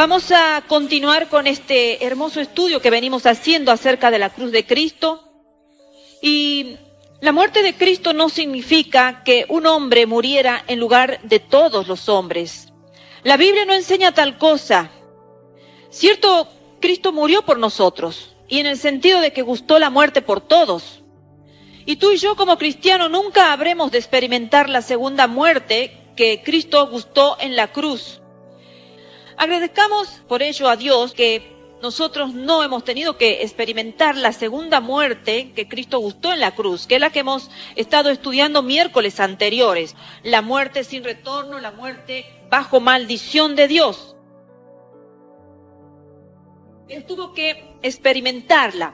Vamos a continuar con este hermoso estudio que venimos haciendo acerca de la cruz de Cristo. Y la muerte de Cristo no significa que un hombre muriera en lugar de todos los hombres. La Biblia no enseña tal cosa. Cierto, Cristo murió por nosotros, y en el sentido de que gustó la muerte por todos. Y tú y yo como cristianos nunca habremos de experimentar la segunda muerte que Cristo gustó en la cruz. Agradezcamos por ello a Dios que nosotros no hemos tenido que experimentar la segunda muerte que Cristo gustó en la cruz, que es la que hemos estado estudiando miércoles anteriores. La muerte sin retorno, la muerte bajo maldición de Dios. Él tuvo que experimentarla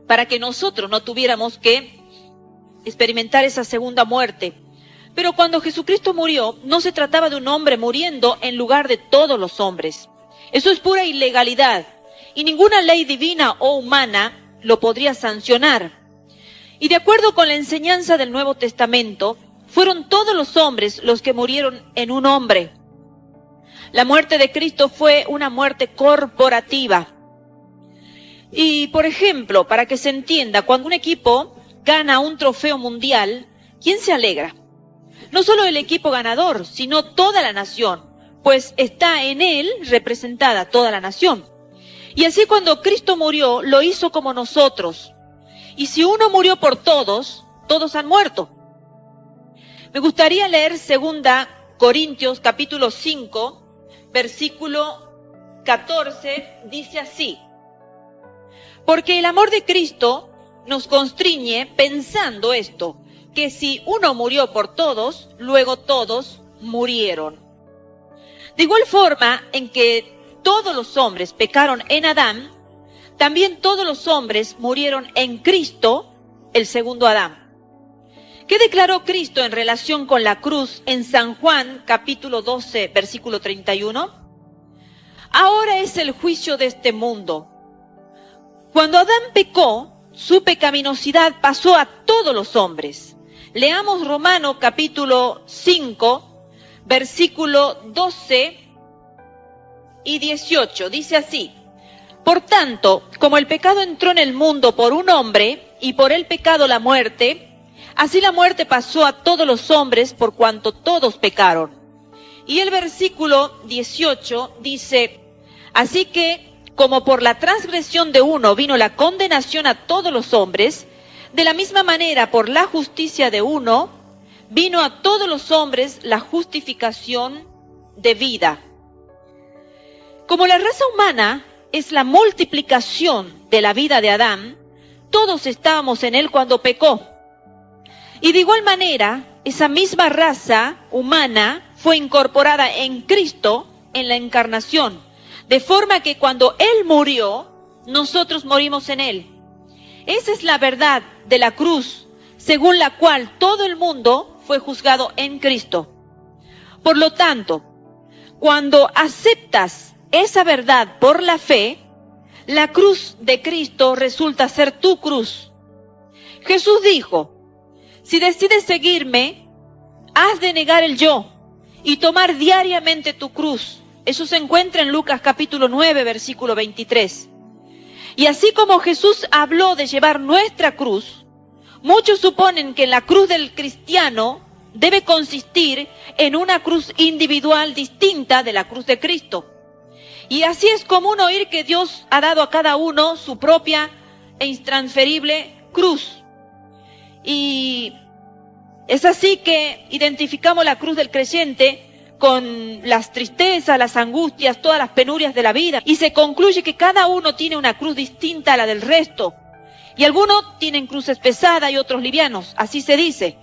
para que nosotros no tuviéramos que experimentar esa segunda muerte. Pero cuando Jesucristo murió, no se trataba de un hombre muriendo en lugar de todos los hombres. Eso es pura ilegalidad, y ninguna ley divina o humana lo podría sancionar. Y de acuerdo con la enseñanza del Nuevo Testamento, fueron todos los hombres los que murieron en un hombre. La muerte de Cristo fue una muerte corporativa. Y, por ejemplo, para que se entienda, cuando un equipo gana un trofeo mundial, ¿quién se alegra? No solo el equipo ganador, sino toda la nación, pues está en él representada toda la nación. Y así cuando Cristo murió, lo hizo como nosotros. Y si uno murió por todos, todos han muerto. Me gustaría leer 2 Corintios capítulo 5, versículo 14, dice así. Porque el amor de Cristo nos constriñe pensando esto, que si uno murió por todos, luego todos murieron. De igual forma en que todos los hombres pecaron en Adán, también todos los hombres murieron en Cristo, el segundo Adán. ¿Qué declaró Cristo en relación con la cruz en San Juan, capítulo 12, versículo 31? Ahora es el juicio de este mundo. Cuando Adán pecó, su pecaminosidad pasó a todos los hombres. Leamos Romanos capítulo 5, versículo 12 y 18. Dice así: Por tanto, como el pecado entró en el mundo por un hombre, y por el pecado la muerte, así la muerte pasó a todos los hombres por cuanto todos pecaron. Y el versículo 18 dice: Así que, como por la transgresión de uno vino la condenación a todos los hombres, de la misma manera, por la justicia de uno, vino a todos los hombres la justificación de vida. Como la raza humana es la multiplicación de la vida de Adán, todos estábamos en él cuando pecó. Y de igual manera, esa misma raza humana fue incorporada en Cristo en la encarnación, de forma que cuando Él murió, nosotros morimos en Él. Esa es la verdad de la cruz, según la cual todo el mundo fue juzgado en Cristo. Por lo tanto, cuando aceptas esa verdad por la fe, la cruz de Cristo resulta ser tu cruz. Jesús dijo: si decides seguirme, has de negar el yo y tomar diariamente tu cruz. Eso se encuentra en Lucas capítulo 9, versículo 23. Y así como Jesús habló de llevar nuestra cruz, muchos suponen que la cruz del cristiano debe consistir en una cruz individual distinta de la cruz de Cristo. Y así es común oír que Dios ha dado a cada uno su propia e intransferible cruz. Y es así que identificamos la cruz del creyente con las tristezas, las angustias, todas las penurias de la vida. Y se concluye que cada uno tiene una cruz distinta a la del resto. Y algunos tienen cruces pesadas y otros livianos, así se dice.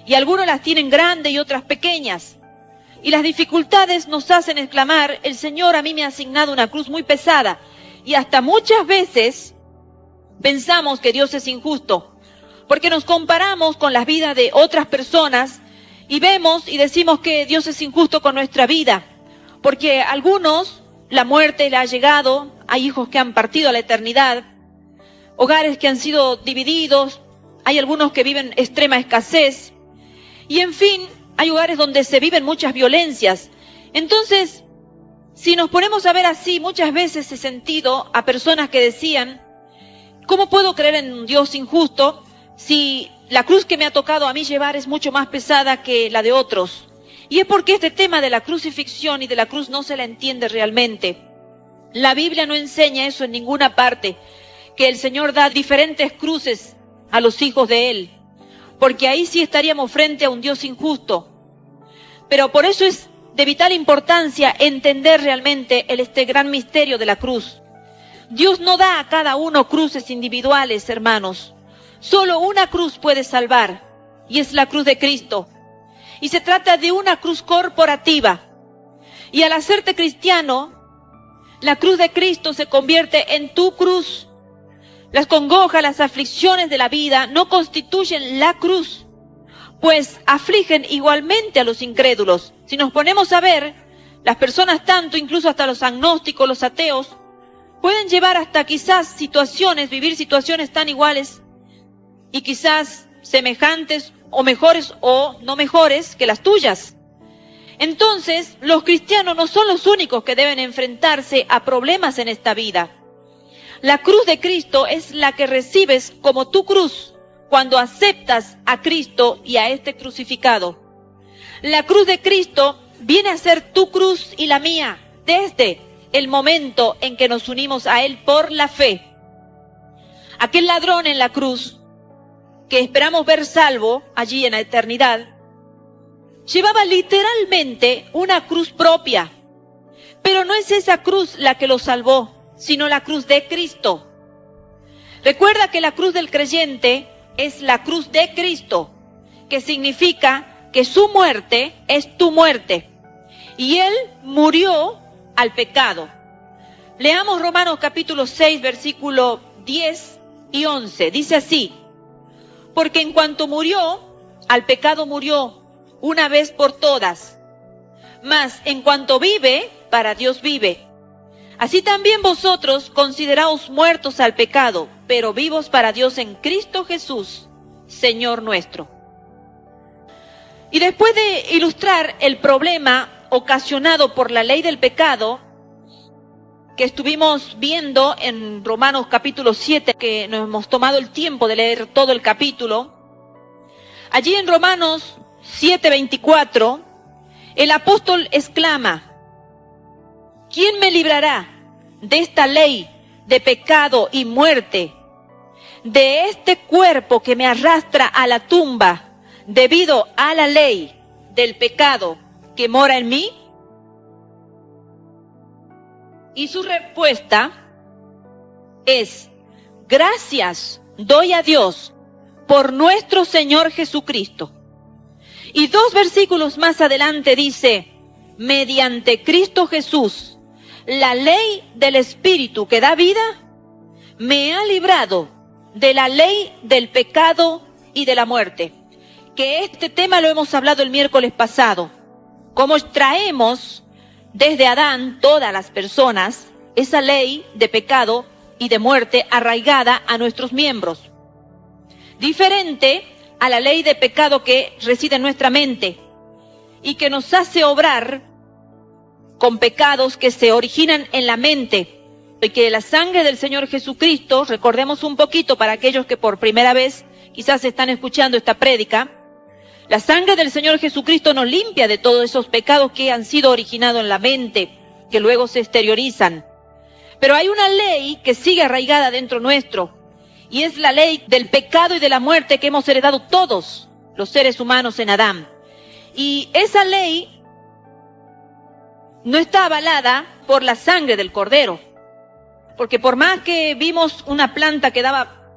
Y algunos las tienen grandes y otras pequeñas. Y las dificultades nos hacen exclamar: el Señor a mí me ha asignado una cruz muy pesada. Y hasta muchas veces pensamos que Dios es injusto, porque nos comparamos con las vidas de otras personas y vemos y decimos que Dios es injusto con nuestra vida, porque a algunos la muerte le ha llegado, hay hijos que han partido a la eternidad, hogares que han sido divididos, hay algunos que viven extrema escasez, y en fin, hay hogares donde se viven muchas violencias. Entonces, Si nos ponemos a ver así, muchas veces he sentido a personas que decían, ¿cómo puedo creer en un Dios injusto si la cruz que me ha tocado a mí llevar es mucho más pesada que la de otros? Y es porque este tema de la crucifixión y de la cruz no se la entiende realmente. La Biblia no enseña eso en ninguna parte, que el Señor da diferentes cruces a los hijos de Él, porque ahí sí estaríamos frente a un Dios injusto. Pero por eso es de vital importancia entender realmente este gran misterio de la cruz. Dios no da a cada uno cruces individuales, hermanos. Solo una cruz puede salvar, y es la cruz de Cristo. Y se trata de una cruz corporativa. Y al hacerte cristiano, la cruz de Cristo se convierte en tu cruz. Las congojas, las aflicciones de la vida no constituyen la cruz, pues afligen igualmente a los incrédulos. Si nos ponemos a ver, las personas tanto, incluso hasta los agnósticos, los ateos, pueden llevar hasta quizás vivir situaciones tan iguales y quizás semejantes o mejores o no mejores que las tuyas. Entonces, los cristianos no son los únicos que deben enfrentarse a problemas en esta vida. La cruz de Cristo es la que recibes como tu cruz cuando aceptas a Cristo y a este crucificado. La cruz de Cristo viene a ser tu cruz y la mía desde el momento en que nos unimos a Él por la fe. Aquel ladrón en la cruz, que esperamos ver salvo allí en la eternidad, llevaba literalmente una cruz propia. Pero no es esa cruz la que lo salvó, sino la cruz de Cristo. Recuerda que la cruz del creyente es la cruz de Cristo, que significa que su muerte es tu muerte. Y Él murió al pecado. Leamos Romanos capítulo 6, versículo 10 y 11. Dice así: porque en cuanto murió, al pecado murió una vez por todas, mas en cuanto vive, para Dios vive. Así también vosotros consideraos muertos al pecado, pero vivos para Dios en Cristo Jesús, Señor nuestro. Y después de ilustrar el problema ocasionado por la ley del pecado, que estuvimos viendo en Romanos capítulo 7, que nos hemos tomado el tiempo de leer todo el capítulo, allí en Romanos 7:24, el apóstol exclama: ¿quién me librará de esta ley de pecado y muerte? De este cuerpo que me arrastra a la tumba debido a la ley del pecado que mora en mí. Y su respuesta es: gracias doy a Dios por nuestro Señor Jesucristo. Y 2 versículos más adelante dice: mediante Cristo Jesús, la ley del Espíritu que da vida, me ha librado de la ley del pecado y de la muerte. Que este tema lo hemos hablado el miércoles pasado. Cómo traemos desde Adán, todas las personas, esa ley de pecado y de muerte arraigada a nuestros miembros. Diferente a la ley de pecado que reside en nuestra mente y que nos hace obrar con pecados que se originan en la mente. Y que la sangre del Señor Jesucristo, recordemos un poquito para aquellos que por primera vez quizás están escuchando esta prédica, la sangre del Señor Jesucristo nos limpia de todos esos pecados que han sido originados en la mente, que luego se exteriorizan. Pero hay una ley que sigue arraigada dentro nuestro, y es la ley del pecado y de la muerte que hemos heredado todos los seres humanos en Adán. Y esa ley no está avalada por la sangre del Cordero, porque por más que vimos una planta que daba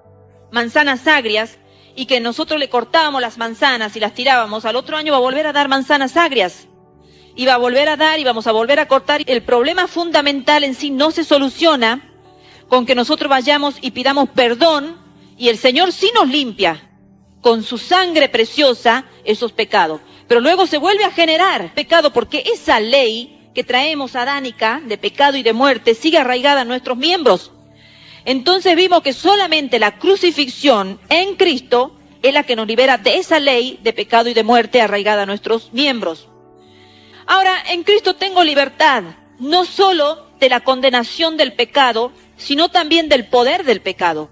manzanas agrias, y que nosotros le cortábamos las manzanas y las tirábamos, al otro año va a volver a dar manzanas agrias. Y va a volver a dar y vamos a volver a cortar. El problema fundamental en sí no se soluciona con que nosotros vayamos y pidamos perdón, y el Señor sí nos limpia con su sangre preciosa esos pecados. Pero luego se vuelve a generar pecado porque esa ley que traemos adánica de pecado y de muerte sigue arraigada en nuestros miembros. Entonces vimos que solamente la crucifixión en Cristo es la que nos libera de esa ley de pecado y de muerte arraigada a nuestros miembros. Ahora, en Cristo tengo libertad, no solo de la condenación del pecado, sino también del poder del pecado.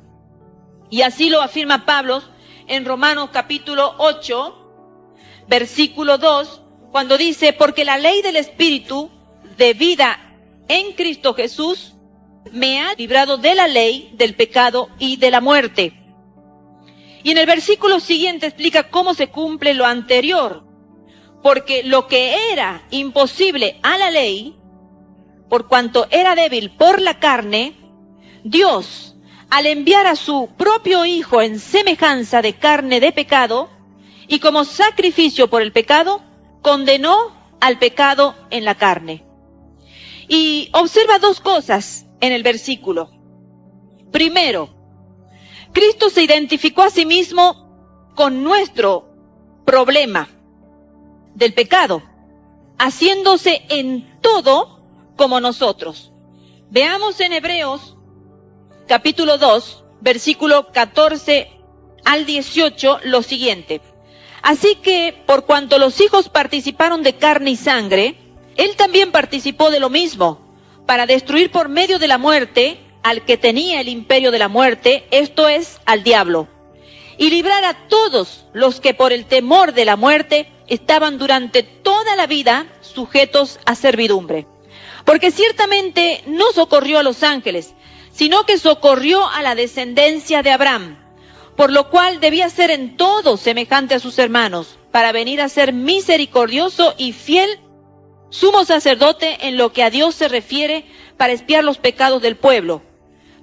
Y así lo afirma Pablo en Romanos capítulo 8, versículo 2, cuando dice, porque la ley del Espíritu de vida en Cristo Jesús me ha librado de la ley, del pecado y de la muerte. Y en el versículo siguiente explica cómo se cumple lo anterior. Porque lo que era imposible a la ley, por cuanto era débil por la carne, Dios, al enviar a su propio Hijo en semejanza de carne de pecado, y como sacrificio por el pecado, condenó al pecado en la carne. Y observa dos cosas en el versículo. Primero, Cristo se identificó a sí mismo con nuestro problema del pecado, haciéndose en todo como nosotros. Veamos en Hebreos capítulo 2, versículo 14 al 18, lo siguiente. Así que, por cuanto los hijos participaron de carne y sangre, Él también participó de lo mismo, para destruir por medio de la muerte al que tenía el imperio de la muerte, esto es, al diablo, y librar a todos los que por el temor de la muerte estaban durante toda la vida sujetos a servidumbre. Porque ciertamente no socorrió a los ángeles, sino que socorrió a la descendencia de Abraham, por lo cual debía ser en todo semejante a sus hermanos, para venir a ser misericordioso y fiel sumo sacerdote en lo que a Dios se refiere, para expiar los pecados del pueblo.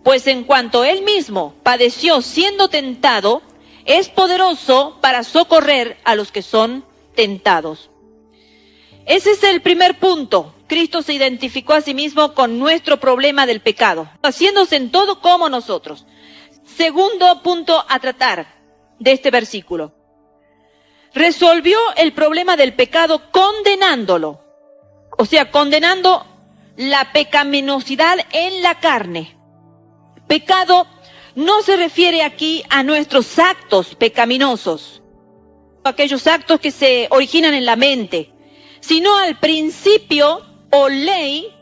Pues en cuanto él mismo padeció siendo tentado, es poderoso para socorrer a los que son tentados. Ese es el primer punto. Cristo se identificó a sí mismo con nuestro problema del pecado, haciéndose en todo como nosotros. Segundo punto a tratar de este versículo. Resolvió el problema del pecado condenándolo. O sea, condenando la pecaminosidad en la carne. Pecado no se refiere aquí a nuestros actos pecaminosos, aquellos actos que se originan en la mente, sino al principio o ley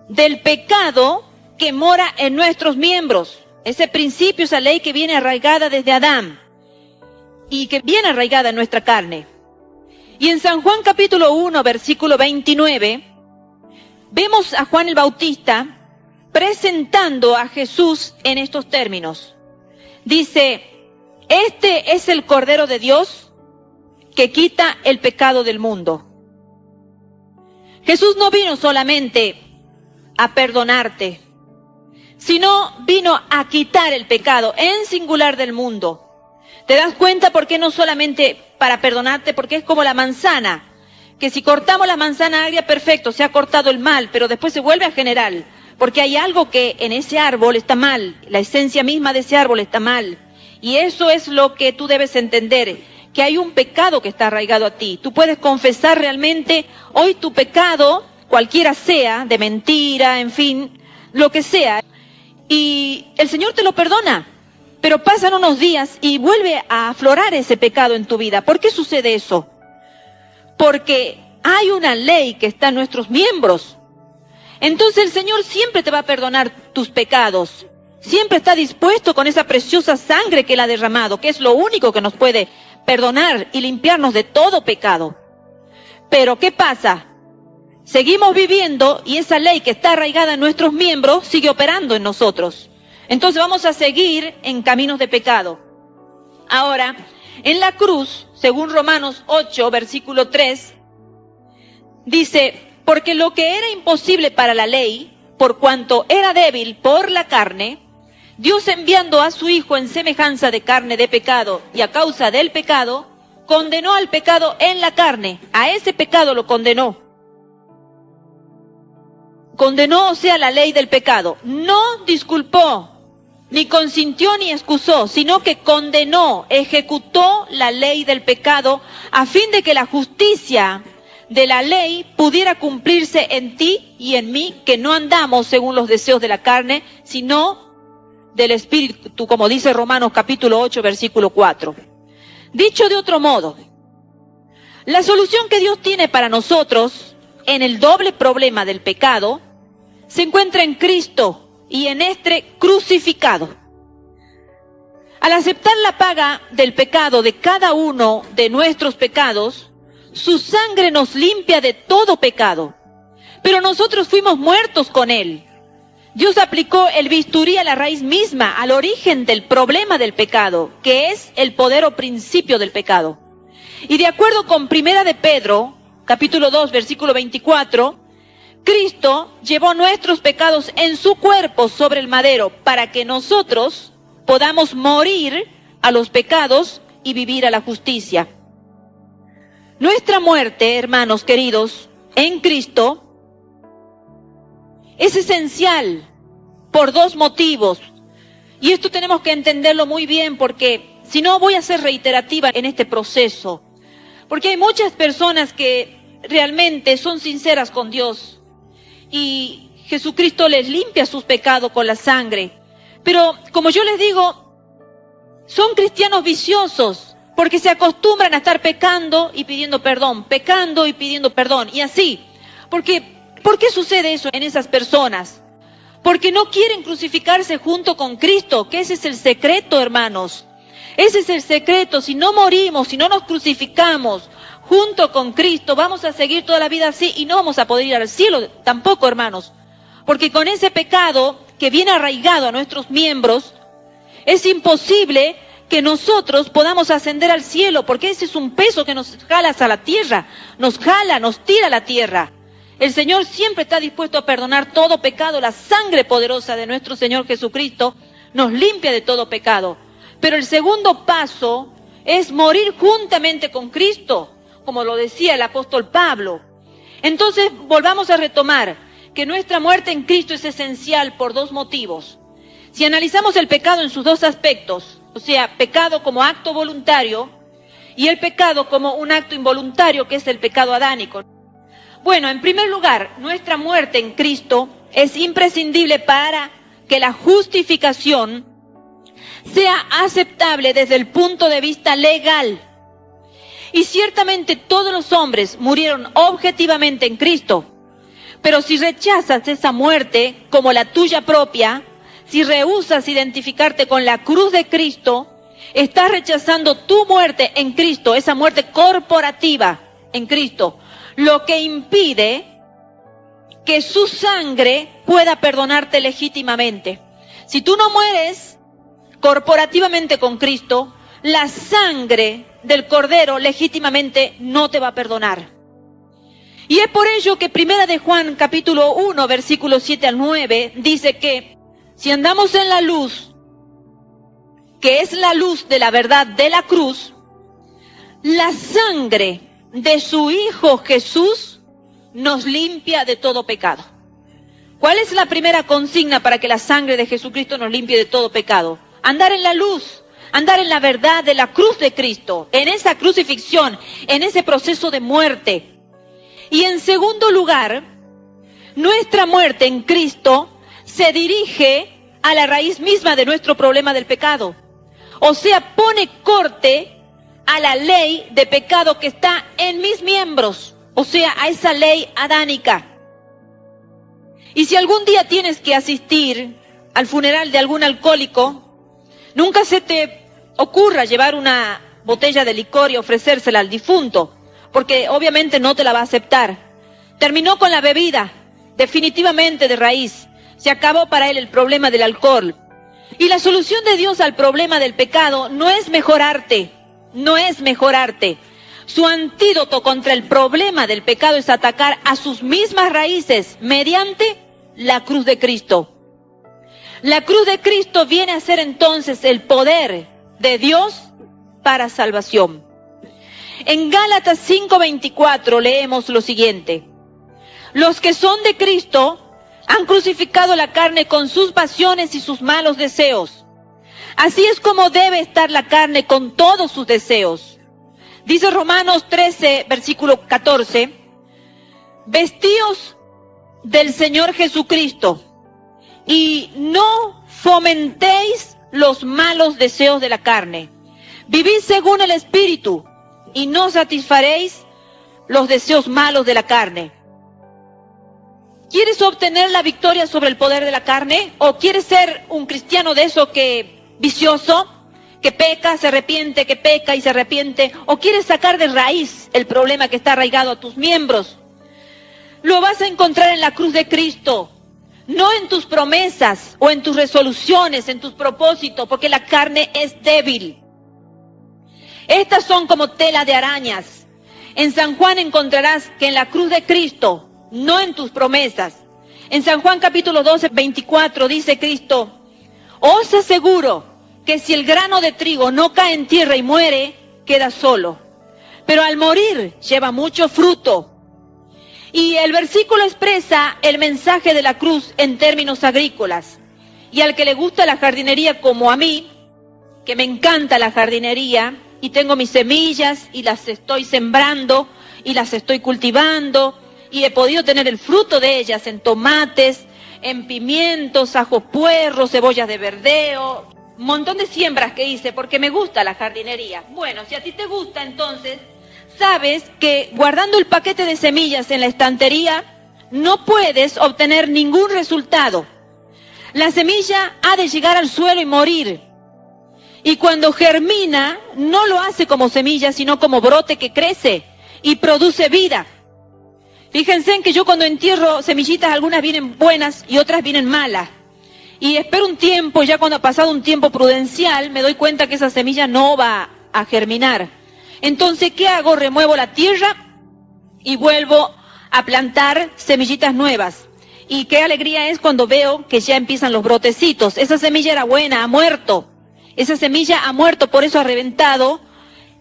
del pecado que mora en nuestros miembros. Ese principio, esa ley que viene arraigada desde Adán y que viene arraigada en nuestra carne. Y en San Juan capítulo 1, versículo 29, vemos a Juan el Bautista presentando a Jesús en estos términos. Dice, este es el Cordero de Dios que quita el pecado del mundo. Jesús no vino solamente a perdonarte, sino vino a quitar el pecado en singular del mundo. ¿Te das cuenta por qué no solamente para perdonarte? Porque es como la manzana, que si cortamos la manzana agria, perfecto, se ha cortado el mal, pero después se vuelve a generar, porque hay algo que en ese árbol está mal, la esencia misma de ese árbol está mal. Y eso es lo que tú debes entender, que hay un pecado que está arraigado a ti. Tú puedes confesar realmente hoy tu pecado, cualquiera sea, de mentira, en fin, lo que sea, y el Señor te lo perdona. Pero pasan unos días y vuelve a aflorar ese pecado en tu vida. ¿Por qué sucede eso? Porque hay una ley que está en nuestros miembros. Entonces el Señor siempre te va a perdonar tus pecados. Siempre está dispuesto con esa preciosa sangre que Él ha derramado, que es lo único que nos puede perdonar y limpiarnos de todo pecado. Pero ¿qué pasa? Seguimos viviendo y esa ley que está arraigada en nuestros miembros sigue operando en nosotros. Entonces vamos a seguir en caminos de pecado. Ahora, en la cruz, según Romanos 8, versículo 3, dice, porque lo que era imposible para la ley, por cuanto era débil por la carne, Dios enviando a su Hijo en semejanza de carne de pecado y a causa del pecado, condenó al pecado en la carne. A ese pecado lo condenó. Condenó, o sea, la ley del pecado. No disculpó, ni consintió ni excusó, sino que condenó, ejecutó la ley del pecado a fin de que la justicia de la ley pudiera cumplirse en ti y en mí, que no andamos según los deseos de la carne, sino del Espíritu, como dice Romanos capítulo 8, versículo 4. Dicho de otro modo, la solución que Dios tiene para nosotros en el doble problema del pecado, se encuentra en Cristo y en este crucificado. Al aceptar la paga del pecado de cada uno de nuestros pecados, su sangre nos limpia de todo pecado. Pero nosotros fuimos muertos con Él. Dios aplicó el bisturí a la raíz misma, al origen del problema del pecado, que es el poder o principio del pecado. Y de acuerdo con 1 de Pedro, capítulo 2, versículo 24, Cristo llevó nuestros pecados en su cuerpo sobre el madero para que nosotros podamos morir a los pecados y vivir a la justicia. Nuestra muerte, hermanos queridos, en Cristo es esencial por dos motivos. Y esto tenemos que entenderlo muy bien porque si no voy a ser reiterativa en este proceso. Porque hay muchas personas que realmente son sinceras con Dios y Jesucristo les limpia sus pecados con la sangre. Pero como yo les digo, son cristianos viciosos porque se acostumbran a estar pecando y pidiendo perdón, pecando y pidiendo perdón y así. ¿Por qué sucede eso en esas personas? Porque no quieren crucificarse junto con Cristo, que ese es el secreto, hermanos. Ese es el secreto. Si no morimos, si no nos crucificamos junto con Cristo, vamos a seguir toda la vida así y no vamos a poder ir al cielo tampoco, hermanos. Porque con ese pecado que viene arraigado a nuestros miembros, es imposible que nosotros podamos ascender al cielo, porque ese es un peso que nos jala hacia la tierra, nos tira a la tierra. El Señor siempre está dispuesto a perdonar todo pecado. La sangre poderosa de nuestro Señor Jesucristo nos limpia de todo pecado. Pero el segundo paso es morir juntamente con Cristo, como lo decía el apóstol Pablo. Entonces, volvamos a retomar que nuestra muerte en Cristo es esencial por dos motivos. Si analizamos el pecado en sus dos aspectos, o sea, pecado como acto voluntario y el pecado como un acto involuntario, que es el pecado adánico. Bueno, en primer lugar, nuestra muerte en Cristo es imprescindible para que la justificación sea aceptable desde el punto de vista legal. Y ciertamente todos los hombres murieron objetivamente en Cristo. Pero si rechazas esa muerte como la tuya propia, si rehusas identificarte con la cruz de Cristo, estás rechazando tu muerte en Cristo, esa muerte corporativa en Cristo, lo que impide que su sangre pueda perdonarte legítimamente. Si tú no mueres corporativamente con Cristo, la sangre del Cordero legítimamente no te va a perdonar. Y es por ello que 1 de Juan capítulo 1, versículos 7 al 9, dice que si andamos en la luz, que es la luz de la verdad de la cruz, la sangre de su Hijo Jesús nos limpia de todo pecado. ¿Cuál es la primera consigna para que la sangre de Jesucristo nos limpie de todo pecado? Andar en la luz, andar en la verdad de la cruz de Cristo, en esa crucifixión, en ese proceso de muerte. Y en segundo lugar, nuestra muerte en Cristo se dirige a la raíz misma de nuestro problema del pecado. O sea, pone corte a la ley de pecado que está en mis miembros, o sea, a esa ley adánica. Y si algún día tienes que asistir al funeral de algún alcohólico, nunca se te ocurra llevar una botella de licor y ofrecérsela al difunto, porque obviamente no te la va a aceptar. Terminó con la bebida, definitivamente de raíz. Se acabó para él el problema del alcohol. Y la solución de Dios al problema del pecado no es mejorarte, no es mejorarte. Su antídoto contra el problema del pecado es atacar a sus mismas raíces mediante la cruz de Cristo. La cruz de Cristo viene a ser entonces el poder de Dios para salvación. En Gálatas 5:24 leemos lo siguiente: los que son de Cristo han crucificado la carne con sus pasiones y sus malos deseos. Así es como debe estar la carne con todos sus deseos. Dice Romanos 13, versículo 14, vestíos del Señor Jesucristo y no fomentéis los malos deseos de la carne. Vivid según el Espíritu y no satisfaréis los deseos malos de la carne. ¿Quieres obtener la victoria sobre el poder de la carne? ¿O quieres ser un cristiano de eso que vicioso, que peca, se arrepiente, que peca y se arrepiente? ¿O quieres sacar de raíz el problema que está arraigado a tus miembros? Lo vas a encontrar en la cruz de Cristo, no en tus promesas o en tus resoluciones, en tus propósitos, porque la carne es débil. Estas son como tela de arañas. En San Juan encontrarás que en la cruz de Cristo, no en tus promesas. En San Juan capítulo 12, 24 dice Cristo: os aseguro que si el grano de trigo no cae en tierra y muere, queda solo. Pero al morir lleva mucho fruto. Y el versículo expresa el mensaje de la cruz en términos agrícolas. Y al que le gusta la jardinería como a mí, que me encanta la jardinería, y tengo mis semillas y las estoy sembrando y las estoy cultivando, y he podido tener el fruto de ellas en tomates, en pimientos, ajo puerro, cebollas de verdeo, un montón de siembras que hice porque me gusta la jardinería. Bueno, si a ti te gusta, entonces sabes que guardando el paquete de semillas en la estantería no puedes obtener ningún resultado. La semilla ha de llegar al suelo y morir. Y cuando germina, no lo hace como semilla, sino como brote que crece y produce vida. Fíjense en que yo cuando entierro semillitas, algunas vienen buenas y otras vienen malas. Y espero un tiempo, ya cuando ha pasado un tiempo prudencial, me doy cuenta que esa semilla no va a germinar. Entonces, ¿qué hago? Remuevo la tierra y vuelvo a plantar semillitas nuevas. Y qué alegría es cuando veo que ya empiezan los brotecitos. Esa semilla era buena, ha muerto. Esa semilla ha muerto, por eso ha reventado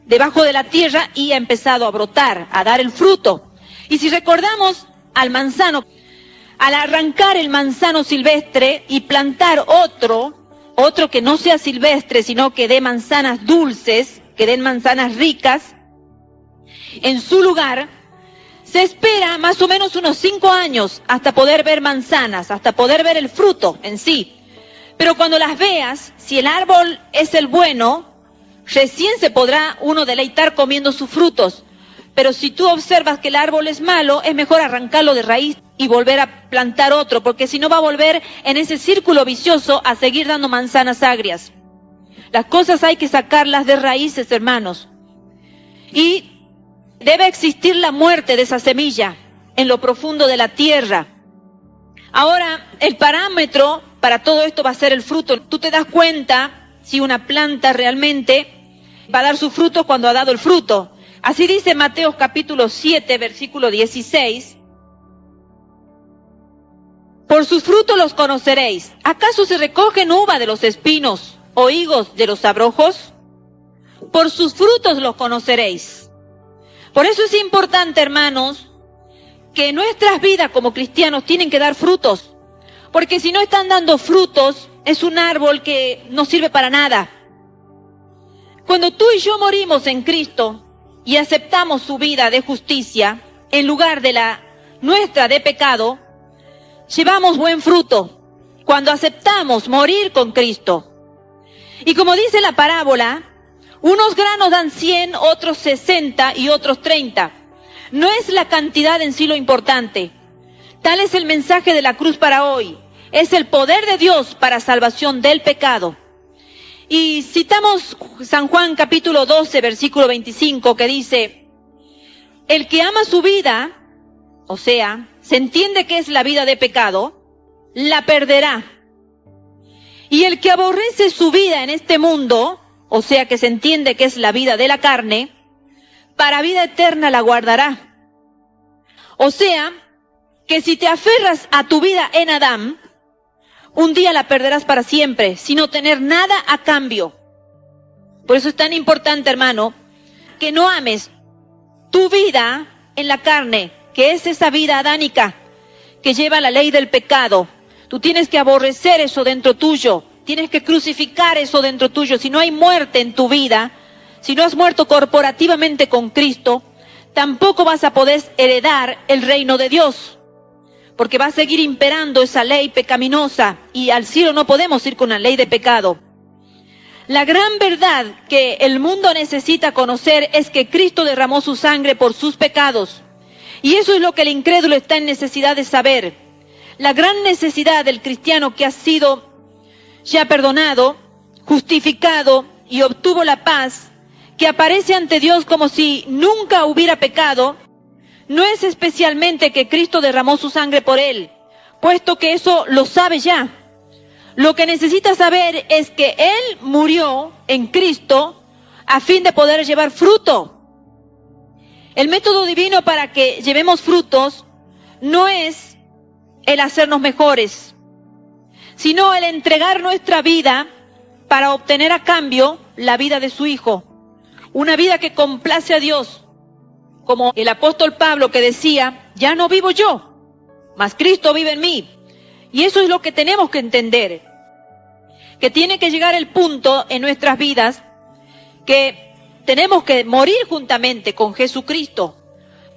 debajo de la tierra y ha empezado a brotar, a dar el fruto. Y si recordamos al manzano, al arrancar el manzano silvestre y plantar otro que no sea silvestre, sino que dé manzanas dulces, que den manzanas ricas, en su lugar, se espera más o menos unos 5 años hasta poder ver manzanas, hasta poder ver el fruto en sí. Pero cuando las veas, si el árbol es el bueno, recién se podrá uno deleitar comiendo sus frutos. Pero si tú observas que el árbol es malo, es mejor arrancarlo de raíz y volver a plantar otro, porque si no va a volver en ese círculo vicioso a seguir dando manzanas agrias. Las cosas hay que sacarlas de raíces, hermanos. Y debe existir la muerte de esa semilla en lo profundo de la tierra. Ahora, el parámetro para todo esto va a ser el fruto. Tú te das cuenta si una planta realmente va a dar sus frutos cuando ha dado el fruto. Así dice Mateo capítulo 7, versículo 16. Por sus frutos los conoceréis. ¿Acaso se recogen uva de los espinos o higos de los abrojos? Por sus frutos los conoceréis. Por eso es importante, hermanos, que nuestras vidas como cristianos tienen que dar frutos. Porque si no están dando frutos, es un árbol que no sirve para nada. Cuando tú y yo morimos en Cristo y aceptamos su vida de justicia en lugar de la nuestra de pecado, llevamos buen fruto cuando aceptamos morir con Cristo. Y como dice la parábola, unos granos dan 100, otros 60 y otros 30. No es la cantidad en sí lo importante. Tal es el mensaje de la cruz para hoy. Es el poder de Dios para salvación del pecado. Y citamos San Juan capítulo 12, versículo 25, que dice: el que ama su vida, o sea, se entiende que es la vida de pecado, la perderá. Y el que aborrece su vida en este mundo, o sea, que se entiende que es la vida de la carne, para vida eterna la guardará. O sea, que si te aferras a tu vida en Adán, un día la perderás para siempre, sin obtener nada a cambio. Por eso es tan importante, hermano, que no ames tu vida en la carne, que es esa vida adánica que lleva la ley del pecado. Tú tienes que aborrecer eso dentro tuyo, tienes que crucificar eso dentro tuyo. Si no hay muerte en tu vida, si no has muerto corporativamente con Cristo, tampoco vas a poder heredar el reino de Dios. Porque va a seguir imperando esa ley pecaminosa y al cielo no podemos ir con una ley de pecado. La gran verdad que el mundo necesita conocer es que Cristo derramó su sangre por sus pecados. Y eso es lo que el incrédulo está en necesidad de saber. la gran necesidad del cristiano que ha sido ya perdonado, justificado y obtuvo la paz, que aparece ante Dios como si nunca hubiera pecado, no es especialmente que Cristo derramó su sangre por él, puesto que eso lo sabe ya. Lo que necesita saber es que Él murió en Cristo a fin de poder llevar fruto. El método divino para que llevemos frutos no es el hacernos mejores, sino el entregar nuestra vida para obtener a cambio la vida de su Hijo. Una vida que complace a Dios, como el apóstol Pablo que decía, ya no vivo yo, mas Cristo vive en mí. Y eso es lo que tenemos que entender, que tiene que llegar el punto en nuestras vidas que tenemos que morir juntamente con Jesucristo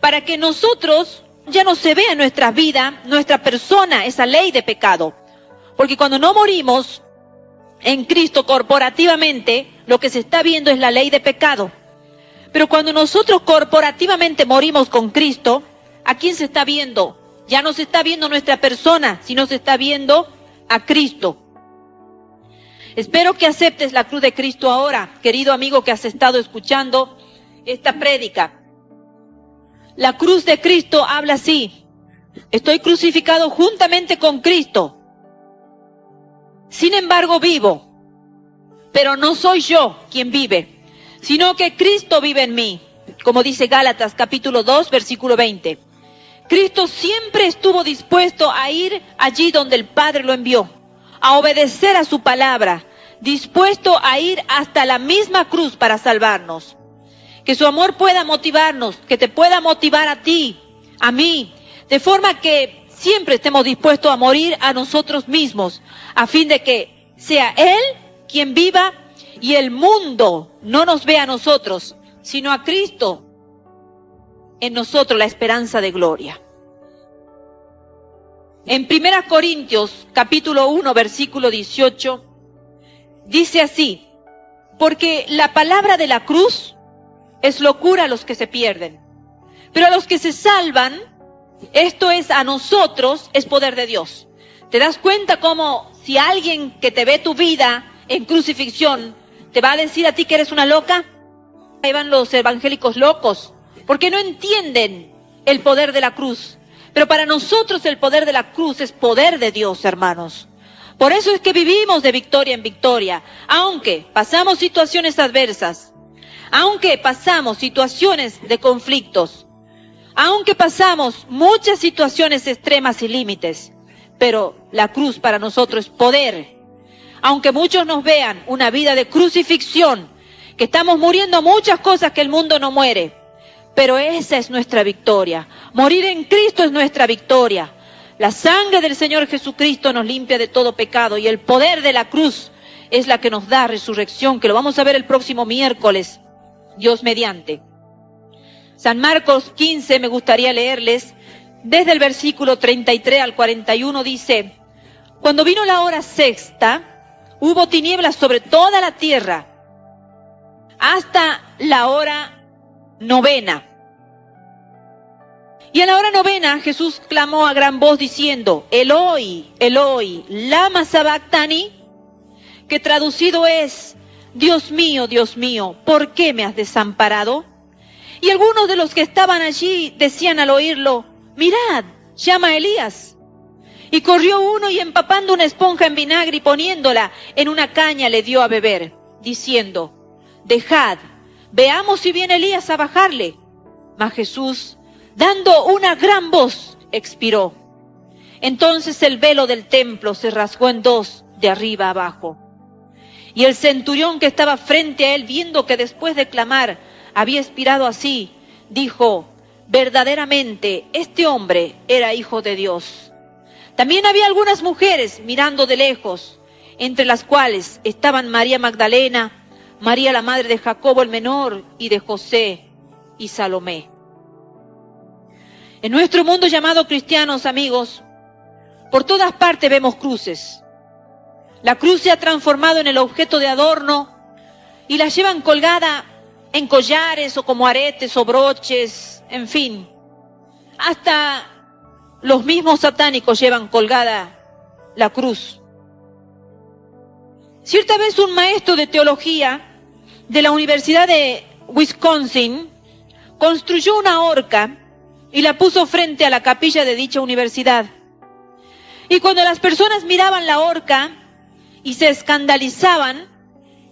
para que nosotros ya no se vea en nuestras vidas, nuestra persona, esa ley de pecado. Porque cuando no morimos en Cristo corporativamente, lo que se está viendo es la ley de pecado. Pero cuando nosotros corporativamente morimos con Cristo, ¿a quién se está viendo? Ya no se está viendo nuestra persona, sino se está viendo a Cristo. Espero que aceptes la cruz de Cristo ahora, querido amigo que has estado escuchando esta prédica. La cruz de Cristo habla así: estoy crucificado juntamente con Cristo. Sin embargo vivo, pero no soy yo quien vive, sino que Cristo vive en mí, como dice Gálatas capítulo 2, versículo 20. Cristo siempre estuvo dispuesto a ir allí donde el Padre lo envió, a obedecer a su palabra, dispuesto a ir hasta la misma cruz para salvarnos. Que su amor pueda motivarnos, que te pueda motivar a ti, a mí, de forma que siempre estemos dispuestos a morir a nosotros mismos, a fin de que sea Él quien viva y el mundo no nos vea a nosotros, sino a Cristo en nosotros, la esperanza de gloria. En 1 Corintios capítulo 1 versículo 18 dice así: porque la palabra de la cruz es locura a los que se pierden, pero a los que se salvan, esto es a nosotros, es poder de Dios. ¿Te das cuenta cómo si alguien que te ve tu vida en crucifixión te va a decir a ti que eres una loca? Ahí van los evangélicos locos, porque no entienden el poder de la cruz. Pero para nosotros el poder de la cruz es poder de Dios, hermanos. Por eso es que vivimos de victoria en victoria, aunque pasamos situaciones adversas, aunque pasamos situaciones de conflictos, aunque pasamos muchas situaciones extremas y límites, pero la cruz para nosotros es poder. Aunque muchos nos vean una vida de crucifixión, que estamos muriendo muchas cosas que el mundo no muere, pero esa es nuestra victoria. Morir en Cristo es nuestra victoria. La sangre del Señor Jesucristo nos limpia de todo pecado y el poder de la cruz es la que nos da resurrección, que lo vamos a ver el próximo miércoles, Dios mediante. San Marcos 15, me gustaría leerles, desde el versículo 33 al 41 dice: cuando vino la hora sexta, hubo tinieblas sobre toda la tierra, hasta la hora novena. Y a la hora novena Jesús clamó a gran voz diciendo: Eloi, Eloi, lama sabactani, que traducido es: Dios mío, ¿por qué me has desamparado? Y algunos de los que estaban allí decían al oírlo: mirad, llama a Elías. Y corrió uno y empapando una esponja en vinagre y poniéndola en una caña le dio a beber, diciendo: dejad, veamos si viene Elías a bajarle. Mas Jesús, dando una gran voz, expiró. Entonces el velo del templo se rasgó en dos, de arriba a abajo. Y el centurión que estaba frente a él, viendo que después de clamar había expirado así, dijo: verdaderamente este hombre era hijo de Dios. También había algunas mujeres mirando de lejos, entre las cuales estaban María Magdalena, María la madre de Jacobo el menor y de José y Salomé. En nuestro mundo llamado cristianos, amigos, por todas partes vemos cruces. La cruz se ha transformado en el objeto de adorno y la llevan colgada en collares o como aretes o broches, en fin. Hasta los mismos satánicos llevan colgada la cruz. Cierta vez un maestro de teología de la Universidad de Wisconsin construyó una horca y la puso frente a la capilla de dicha universidad. Y cuando las personas miraban la horca y se escandalizaban,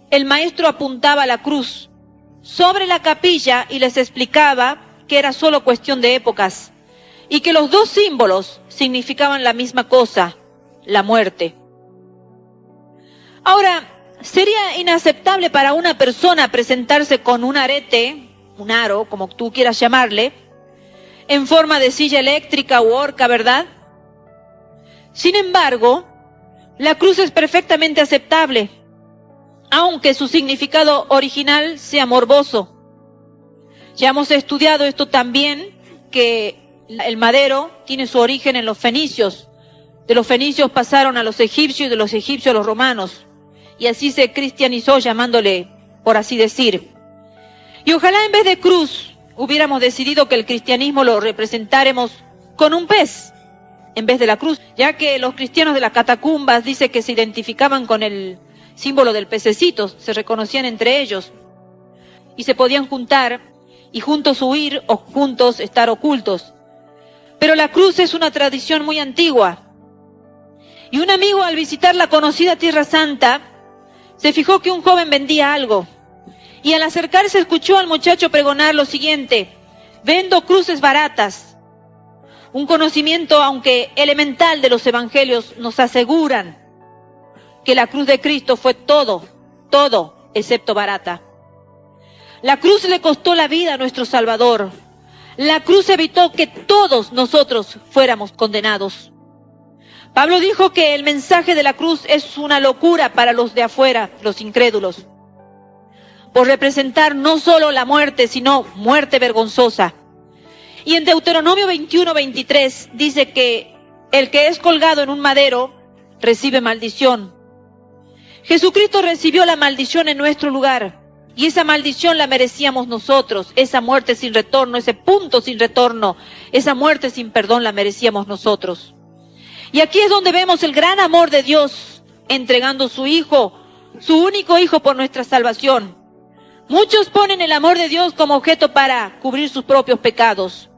el maestro apuntaba la cruz sobre la capilla y les explicaba que era solo cuestión de épocas y que los dos símbolos significaban la misma cosa, la muerte. Ahora, sería inaceptable para una persona presentarse con un arete, un aro, como tú quieras llamarle, en forma de silla eléctrica u horca, ¿verdad? Sin embargo, la cruz es perfectamente aceptable, aunque su significado original sea morboso. Ya hemos estudiado esto también, que el madero tiene su origen en los fenicios. De los fenicios pasaron a los egipcios y de los egipcios a los romanos. Y así se cristianizó, llamándole, por así decir. Y ojalá en vez de cruz hubiéramos decidido que el cristianismo lo representáramos con un pez en vez de la cruz, ya que los cristianos de las catacumbas dice que se identificaban con el símbolo del pececito, se reconocían entre ellos y se podían juntar y juntos huir o juntos estar ocultos. Pero la cruz es una tradición muy antigua. Y un amigo, al visitar la conocida Tierra Santa, se fijó que un joven vendía algo. Y al acercarse escuchó al muchacho pregonar lo siguiente: vendo cruces baratas. Un conocimiento, aunque elemental, de los evangelios nos aseguran que la cruz de Cristo fue todo excepto barata. La cruz le costó la vida a nuestro Salvador. La cruz evitó que todos nosotros fuéramos condenados. Pablo dijo que el mensaje de la cruz es una locura para los de afuera, los incrédulos, por representar no solo la muerte, sino muerte vergonzosa. Y en Deuteronomio 21:23 dice que el que es colgado en un madero recibe maldición. Jesucristo recibió la maldición en nuestro lugar, y esa maldición la merecíamos nosotros. Esa muerte sin retorno, ese punto sin retorno, esa muerte sin perdón la merecíamos nosotros. Y aquí es donde vemos el gran amor de Dios, entregando su Hijo, su único Hijo, por nuestra salvación. Muchos ponen el amor de Dios como objeto para cubrir sus propios pecados,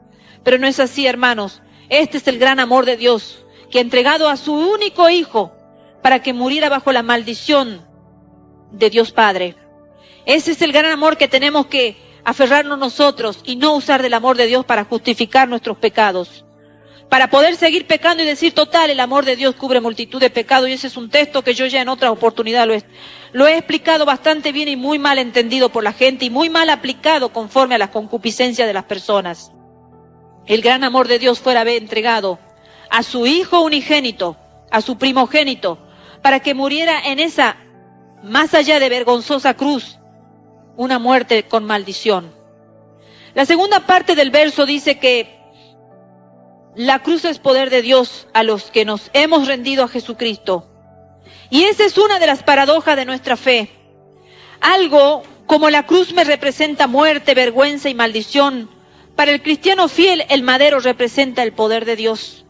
pero no es así, hermanos. Este es el gran amor de Dios, que ha entregado a su único Hijo para que muriera bajo la maldición de Dios Padre. Ese es el gran amor que tenemos que aferrarnos nosotros y no usar del amor de Dios para justificar nuestros pecados. Para poder seguir pecando y decir, total, el amor de Dios cubre multitud de pecados. Y ese es un texto que yo ya en otra oportunidad lo he explicado bastante bien y muy mal entendido por la gente y muy mal aplicado conforme a las concupiscencias de las personas. El gran amor de Dios fue haber entregado a su Hijo unigénito, a su primogénito, para que muriera en esa, más allá de vergonzosa cruz, una muerte con maldición. La segunda parte del verso dice que la cruz es poder de Dios a los que nos hemos rendido a Jesucristo. Y esa es una de las paradojas de nuestra fe. Algo como la cruz me representa muerte, vergüenza y maldición, para el cristiano fiel el madero representa el poder de Dios.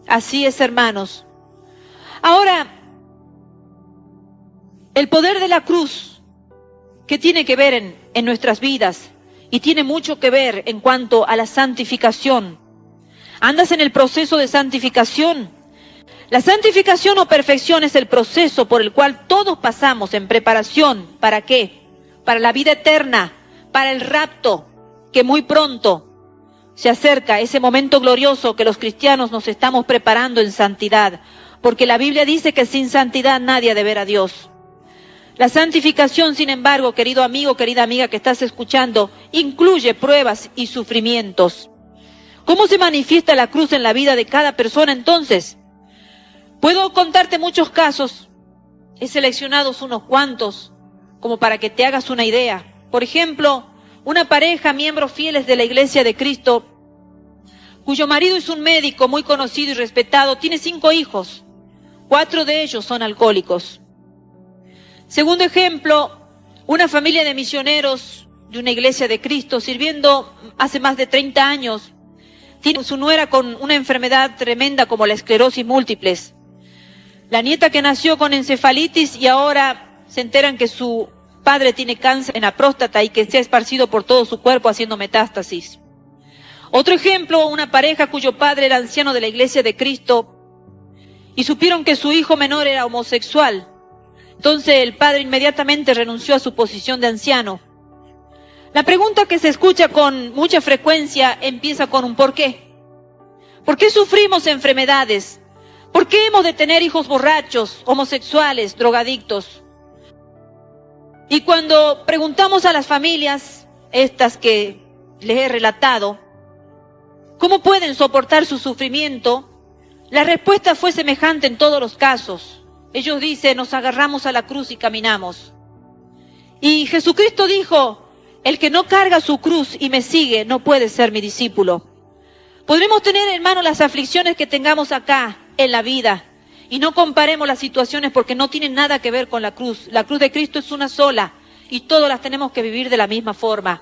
Así es, hermanos. Ahora, el poder de la cruz, ¿qué tiene que ver en nuestras vidas? Y tiene mucho que ver en cuanto a la santificación. ¿Andas en el proceso de santificación? La santificación o perfección es el proceso por el cual todos pasamos en preparación. ¿Para qué? Para la vida eterna, para el rapto, que muy pronto se acerca, ese momento glorioso que los cristianos nos estamos preparando en santidad, porque la Biblia dice que sin santidad nadie ha de ver a Dios. La santificación, sin embargo, querido amigo, querida amiga que estás escuchando, incluye pruebas y sufrimientos. ¿Cómo se manifiesta la cruz en la vida de cada persona entonces? Puedo contarte muchos casos, he seleccionado unos cuantos, como para que te hagas una idea. Por ejemplo, una pareja, miembros fieles de la Iglesia de Cristo, cuyo marido es un médico muy conocido y respetado, tiene 5 hijos, 4 de ellos son alcohólicos. Segundo ejemplo, una familia de misioneros de una Iglesia de Cristo, sirviendo hace más de 30 años, tiene su nuera con una enfermedad tremenda como la esclerosis múltiple. La nieta que nació con encefalitis y ahora se enteran que su padre tiene cáncer en la próstata y que se ha esparcido por todo su cuerpo haciendo metástasis. Otro ejemplo, una pareja cuyo padre era anciano de la Iglesia de Cristo y supieron que su hijo menor era homosexual. Entonces el padre inmediatamente renunció a su posición de anciano. La pregunta que se escucha con mucha frecuencia empieza con un ¿por qué? ¿Por qué sufrimos enfermedades? ¿Por qué hemos de tener hijos borrachos, homosexuales, drogadictos? Y cuando preguntamos a las familias, estas que les he relatado, ¿cómo pueden soportar su sufrimiento? La respuesta fue semejante en todos los casos. Ellos dicen, nos agarramos a la cruz y caminamos. Y Jesucristo dijo, el que no carga su cruz y me sigue no puede ser mi discípulo. Podremos tener, hermano, las aflicciones que tengamos acá en la vida. Y no comparemos las situaciones porque no tienen nada que ver con la cruz. La cruz de Cristo es una sola y todas las tenemos que vivir de la misma forma.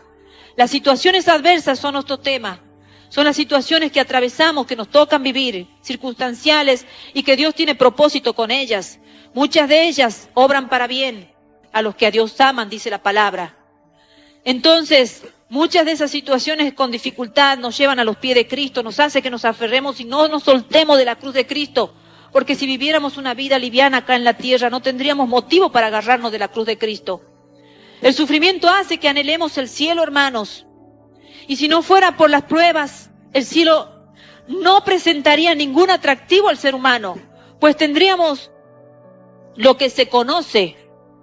Las situaciones adversas son nuestro tema. Son las situaciones que atravesamos, que nos tocan vivir, circunstanciales y que Dios tiene propósito con ellas. Muchas de ellas obran para bien a los que a Dios aman, dice la palabra. Entonces, muchas de esas situaciones con dificultad nos llevan a los pies de Cristo, nos hace que nos aferremos y no nos soltemos de la cruz de Cristo. Porque si viviéramos una vida liviana acá en la tierra, no tendríamos motivo para agarrarnos de la cruz de Cristo. El sufrimiento hace que anhelemos el cielo, hermanos. Y si no fuera por las pruebas, el cielo no presentaría ningún atractivo al ser humano, pues tendríamos lo que se conoce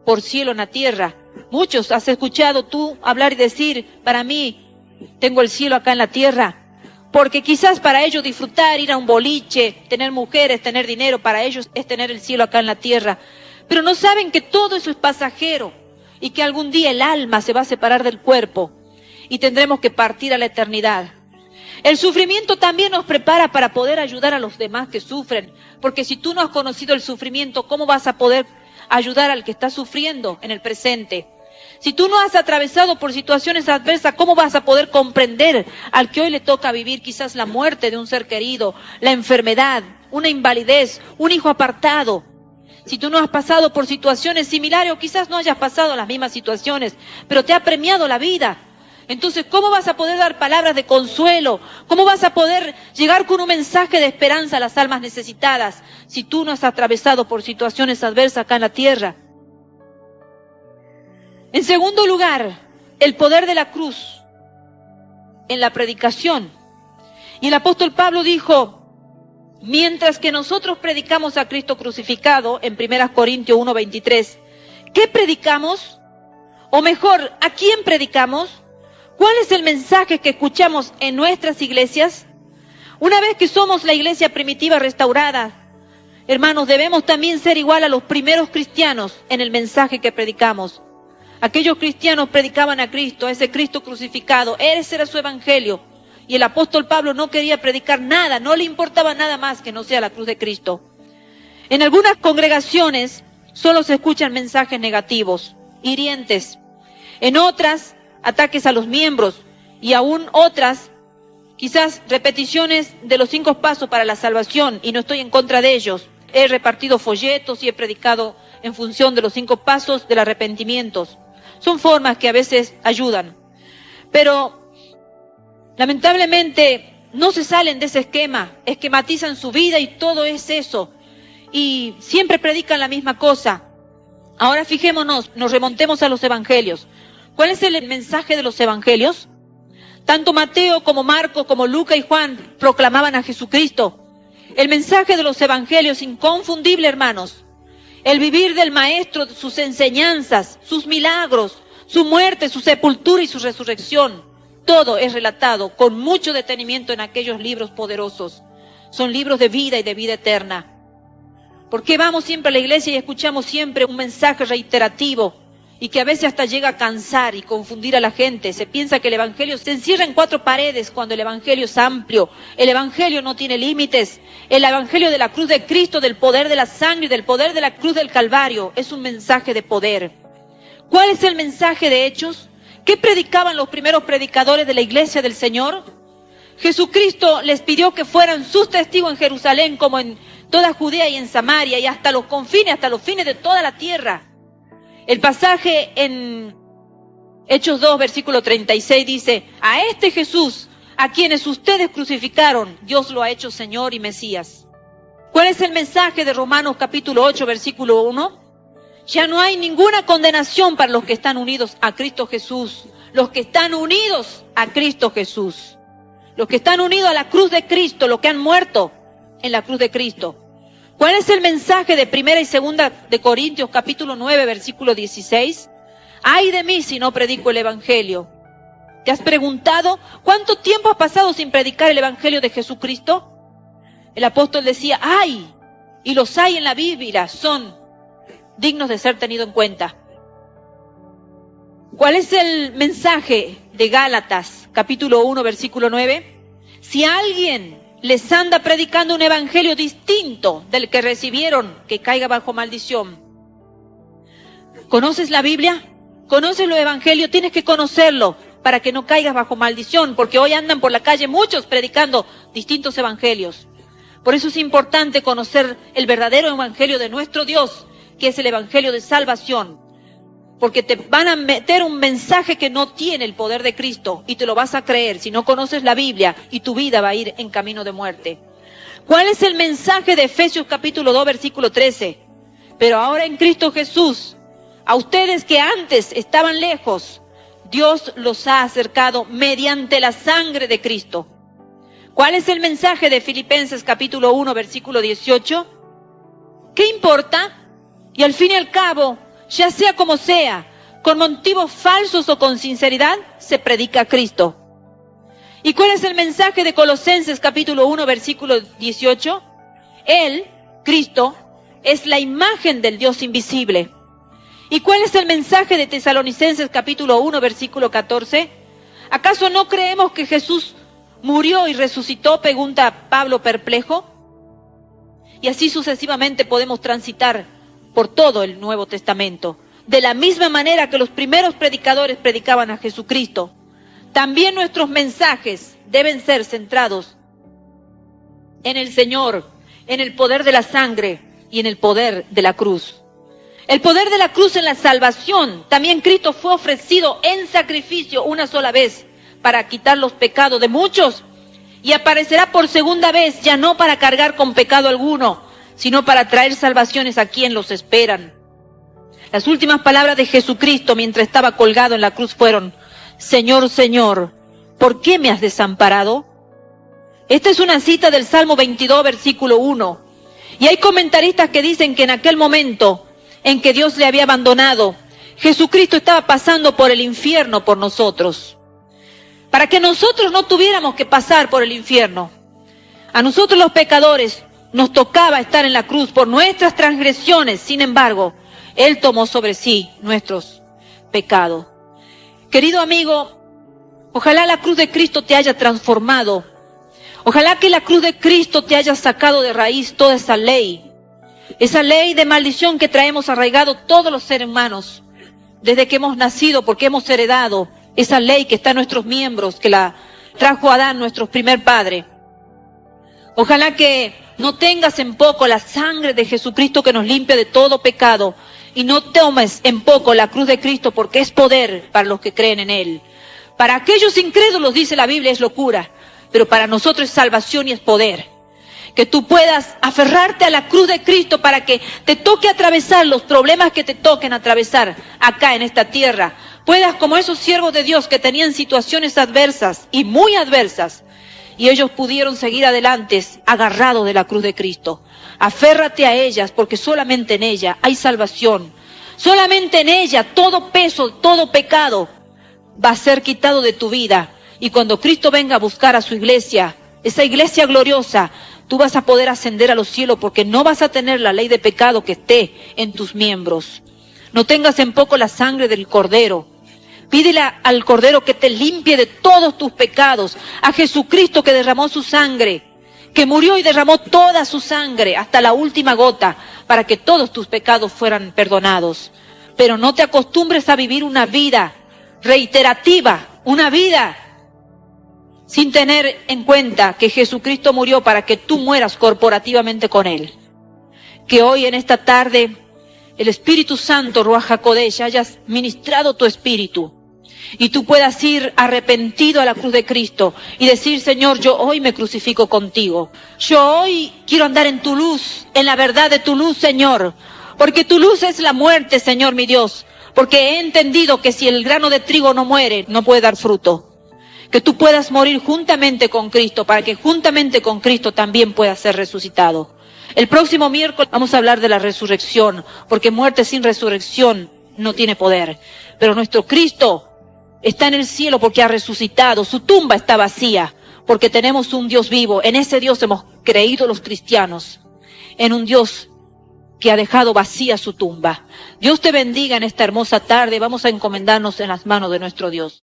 por cielo en la tierra. Muchos has escuchado tú hablar y decir, para mí tengo el cielo acá en la tierra. Porque quizás para ellos disfrutar, ir a un boliche, tener mujeres, tener dinero, para ellos es tener el cielo acá en la tierra. Pero no saben que todo eso es pasajero y que algún día el alma se va a separar del cuerpo y tendremos que partir a la eternidad. El sufrimiento también nos prepara para poder ayudar a los demás que sufren. Porque si tú no has conocido el sufrimiento, ¿cómo vas a poder ayudar al que está sufriendo en el presente? Si tú no has atravesado por situaciones adversas, ¿cómo vas a poder comprender al que hoy le toca vivir quizás la muerte de un ser querido, la enfermedad, una invalidez, un hijo apartado? Si tú no has pasado por situaciones similares o quizás no hayas pasado las mismas situaciones, pero te ha premiado la vida. Entonces, ¿cómo vas a poder dar palabras de consuelo? ¿Cómo vas a poder llegar con un mensaje de esperanza a las almas necesitadas si tú no has atravesado por situaciones adversas acá en la tierra? En segundo lugar, el poder de la cruz en la predicación. Y el apóstol Pablo dijo, mientras que nosotros predicamos a Cristo crucificado, en 1 Corintios 1:23, ¿qué predicamos? O mejor, ¿a quién predicamos? ¿Cuál es el mensaje que escuchamos en nuestras iglesias? Una vez que somos la iglesia primitiva restaurada, hermanos, debemos también ser igual a los primeros cristianos en el mensaje que predicamos. Aquellos cristianos predicaban a Cristo, a ese Cristo crucificado. Ese era su evangelio. Y el apóstol Pablo no quería predicar nada, no le importaba nada más que no sea la cruz de Cristo. En algunas congregaciones solo se escuchan mensajes negativos, hirientes. En otras, ataques a los miembros. Y aún otras, quizás repeticiones de los 5 pasos para la salvación. Y no estoy en contra de ellos. He repartido folletos y he predicado en función de los 5 pasos del arrepentimiento. Son formas que a veces ayudan. Pero lamentablemente no se salen de ese esquema, esquematizan su vida y todo es eso. Y siempre predican la misma cosa. Ahora fijémonos, nos remontemos a los evangelios. ¿Cuál es el mensaje de los evangelios? Tanto Mateo como Marcos como Lucas y Juan proclamaban a Jesucristo. El mensaje de los evangelios inconfundible, hermanos. El vivir del Maestro, sus enseñanzas, sus milagros, su muerte, su sepultura y su resurrección. Todo es relatado con mucho detenimiento en aquellos libros poderosos. Son libros de vida y de vida eterna. ¿Por qué vamos siempre a la iglesia y escuchamos siempre un mensaje reiterativo y que a veces hasta llega a cansar y confundir a la gente? Se piensa que el evangelio se encierra en 4 paredes cuando el evangelio es amplio. El evangelio no tiene límites. El evangelio de la cruz de Cristo, del poder de la sangre y del poder de la cruz del Calvario es un mensaje de poder. ¿Cuál es el mensaje de Hechos? ¿Qué predicaban los primeros predicadores de la iglesia del Señor? Jesucristo les pidió que fueran sus testigos en Jerusalén, como en toda Judea y en Samaria, y hasta los confines, hasta los fines de toda la tierra. El pasaje en Hechos 2, versículo 36 dice: a este Jesús, a quienes ustedes crucificaron, Dios lo ha hecho Señor y Mesías. ¿Cuál es el mensaje de Romanos capítulo 8, versículo 1? Ya no hay ninguna condenación para los que están unidos a Cristo Jesús. Los que están unidos a Cristo Jesús. Los que están unidos a la cruz de Cristo, los que han muerto en la cruz de Cristo. ¿Cuál es el mensaje de 1 y 2 de Corintios capítulo 9, versículo 16? ¡Ay de mí si no predico el Evangelio! ¿Te has preguntado cuánto tiempo has pasado sin predicar el Evangelio de Jesucristo? El apóstol decía: ¡ay! Y los hay en la Biblia, son dignos de ser tenidos en cuenta. ¿Cuál es el mensaje de Gálatas capítulo 1, versículo 9? Si alguien les anda predicando un evangelio distinto del que recibieron, que caiga bajo maldición. ¿Conoces la Biblia? ¿Conoces los evangelios? Tienes que conocerlo para que no caigas bajo maldición, porque hoy andan por la calle muchos predicando distintos evangelios. Por eso es importante conocer el verdadero evangelio de nuestro Dios, que es el evangelio de salvación, porque te van a meter un mensaje que no tiene el poder de Cristo y te lo vas a creer si no conoces la Biblia, y tu vida va a ir en camino de muerte. ¿Cuál es el mensaje de Efesios capítulo 2, versículo 13? Pero ahora en Cristo Jesús, a ustedes que antes estaban lejos, Dios los ha acercado mediante la sangre de Cristo. ¿Cuál es el mensaje de Filipenses capítulo 1, versículo 18? ¿Qué importa? Y al fin y al cabo, ya sea como sea, con motivos falsos o con sinceridad, se predica a Cristo. ¿Y cuál es el mensaje de Colosenses capítulo 1, versículo 18? Él, Cristo, es la imagen del Dios invisible. ¿Y cuál es el mensaje de Tesalonicenses capítulo 1, versículo 14? ¿Acaso no creemos que Jesús murió y resucitó?, pregunta Pablo perplejo. Y así sucesivamente podemos transitar por todo el Nuevo Testamento. De la misma manera que los primeros predicadores predicaban a Jesucristo, también nuestros mensajes deben ser centrados en el Señor, en el poder de la sangre y en el poder de la cruz. El poder de la cruz en la salvación. También Cristo fue ofrecido en sacrificio una sola vez para quitar los pecados de muchos, y aparecerá por segunda vez, ya no para cargar con pecado alguno, sino para traer salvaciones a quien los esperan. Las últimas palabras de Jesucristo mientras estaba colgado en la cruz fueron: Señor, Señor, ¿por qué me has desamparado? Esta es una cita del Salmo 22, versículo 1. Y hay comentaristas que dicen que en aquel momento en que Dios le había abandonado, Jesucristo estaba pasando por el infierno por nosotros, para que nosotros no tuviéramos que pasar por el infierno. A nosotros los pecadores nos tocaba estar en la cruz por nuestras transgresiones, sin embargo, Él tomó sobre sí nuestros pecados. Querido amigo, ojalá la cruz de Cristo te haya transformado. Ojalá que la cruz de Cristo te haya sacado de raíz toda esa ley de maldición que traemos arraigado todos los seres humanos, desde que hemos nacido, porque hemos heredado esa ley que está en nuestros miembros, que la trajo Adán, nuestro primer padre. Ojalá que no tengas en poco la sangre de Jesucristo que nos limpia de todo pecado, y no tomes en poco la cruz de Cristo, porque es poder para los que creen en Él. Para aquellos incrédulos, dice la Biblia, es locura, pero para nosotros es salvación y es poder. Que tú puedas aferrarte a la cruz de Cristo para que te toque atravesar los problemas que te toquen atravesar acá en esta tierra. Puedas, como esos siervos de Dios que tenían situaciones adversas y muy adversas, y ellos pudieron seguir adelante agarrados de la cruz de Cristo. Aférrate a ellas, porque solamente en ella hay salvación. Solamente en ella todo peso, todo pecado va a ser quitado de tu vida. Y cuando Cristo venga a buscar a su iglesia, esa iglesia gloriosa, tú vas a poder ascender a los cielos, porque no vas a tener la ley de pecado que esté en tus miembros. No tengas en poco la sangre del Cordero. Pídele al Cordero que te limpie de todos tus pecados. A Jesucristo que derramó su sangre, que murió y derramó toda su sangre hasta la última gota, para que todos tus pecados fueran perdonados. Pero no te acostumbres a vivir una vida reiterativa, una vida sin tener en cuenta que Jesucristo murió para que tú mueras corporativamente con Él. Que hoy en esta tarde el Espíritu Santo, Ruach HaKodesh, hayas ministrado tu espíritu y tú puedas ir arrepentido a la cruz de Cristo y decir, Señor, yo hoy me crucifico contigo. Yo hoy quiero andar en tu luz, en la verdad de tu luz, Señor, porque tu luz es la muerte, Señor mi Dios, porque he entendido que si el grano de trigo no muere, no puede dar fruto. Que tú puedas morir juntamente con Cristo, para que juntamente con Cristo también puedas ser resucitado. El próximo miércoles vamos a hablar de la resurrección, porque muerte sin resurrección no tiene poder. Pero nuestro Cristo está en el cielo porque ha resucitado, su tumba está vacía, porque tenemos un Dios vivo. En ese Dios hemos creído los cristianos, en un Dios que ha dejado vacía su tumba. Dios te bendiga en esta hermosa tarde, vamos a encomendarnos en las manos de nuestro Dios.